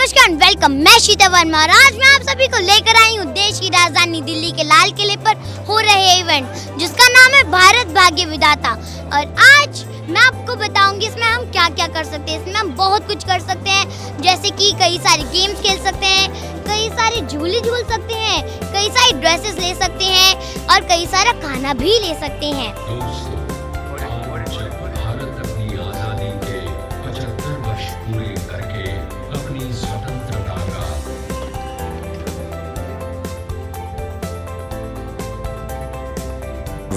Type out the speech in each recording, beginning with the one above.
नमस्कार वेलकम, मैं शीता वर्मा और आज मैं आप सभी को लेकर आई हूँ देश की राजधानी दिल्ली के लाल किले पर हो रहे इवेंट जिसका नाम है भारत भाग्य विधाता। और आज मैं आपको बताऊंगी इसमें हम क्या क्या कर सकते हैं। इसमें हम बहुत कुछ कर सकते हैं, जैसे कि कई सारे गेम्स खेल सकते हैं, कई सारे झूले झूल सकते हैं, कई सारी ड्रेसेस ले सकते हैं और कई सारा खाना भी ले सकते हैं।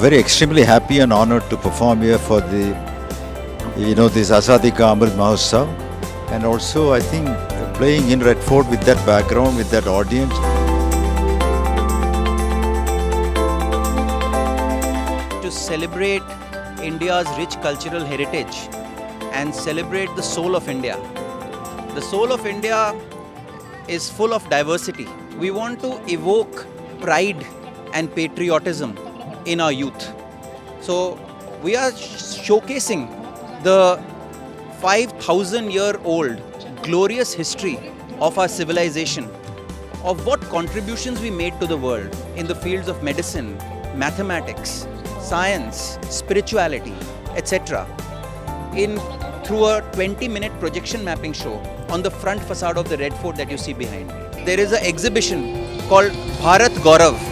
Very extremely happy and honored to perform here for this Azadi Ka Amrit Mahotsav, and also I think playing in Red Fort with that background, with that audience. To celebrate India's rich cultural heritage and celebrate the soul of India. The soul of India is full of diversity. We want to evoke pride and patriotism in our youth. So we are showcasing the 5,000-year-old glorious history of our civilization, of what contributions we made to the world in the fields of medicine, mathematics, science, spirituality, etc. Through a 20-minute projection mapping show on the front facade of the Red Fort that you see behind me. There is an exhibition called Bharat Gaurav.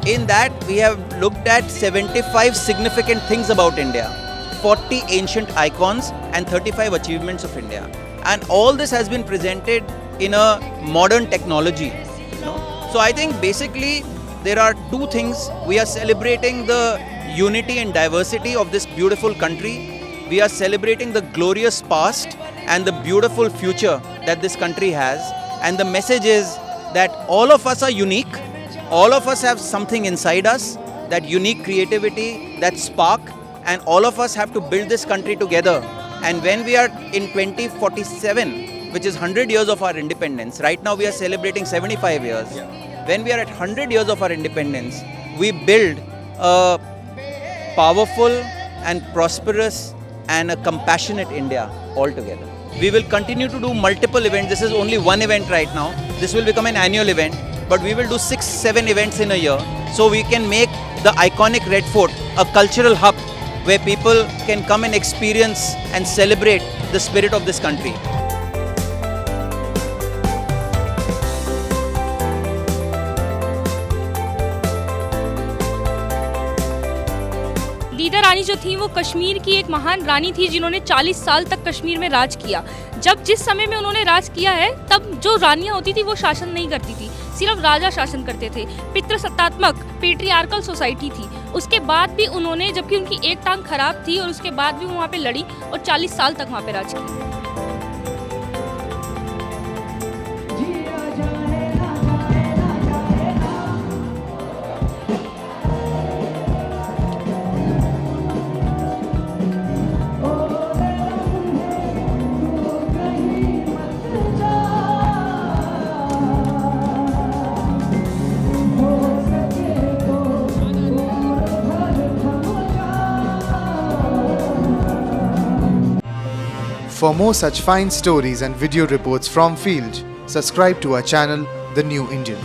In that, we have looked at 75 significant things about India, 40 ancient icons and 35 achievements of India. And all this has been presented in a modern technology. So I think basically there are two things. We are celebrating the unity and diversity of this beautiful country. We are celebrating the glorious past and the beautiful future that this country has. And the message is that all of us are unique. All of us have something inside us, that unique creativity, that spark, and all of us have to build this country together. And when we are in 2047, which is 100 years of our independence, right now we are celebrating 75 years. When we are at 100 years of our independence, we build a powerful and prosperous and a compassionate India altogether. We will continue to do multiple events. This is only one event right now. This will become an annual event. But we will do 6-7 events in a year, so we can make the iconic Red Fort a cultural hub where people can come and experience and celebrate the spirit of this country. दीदा रानी जो थी वो कश्मीर की एक महान रानी थी जिन्होंने 40 साल तक कश्मीर में राज किया। जब जिस समय में उन्होंने राज किया है तब जो रानियां होती थी वो शासन नहीं करती थी, सिर्फ राजा शासन करते थे। पितृसत्तात्मक पेट्रियार्कल सोसाइटी थी। उसके बाद भी उन्होंने, जबकि उनकी एक टांग खराब थी और उसके बाद भी वो वहाँ पे लड़ी और 40 साल तक वहाँ पे राज किया। For more such fine stories and video reports from field, subscribe to our channel, The New Indian.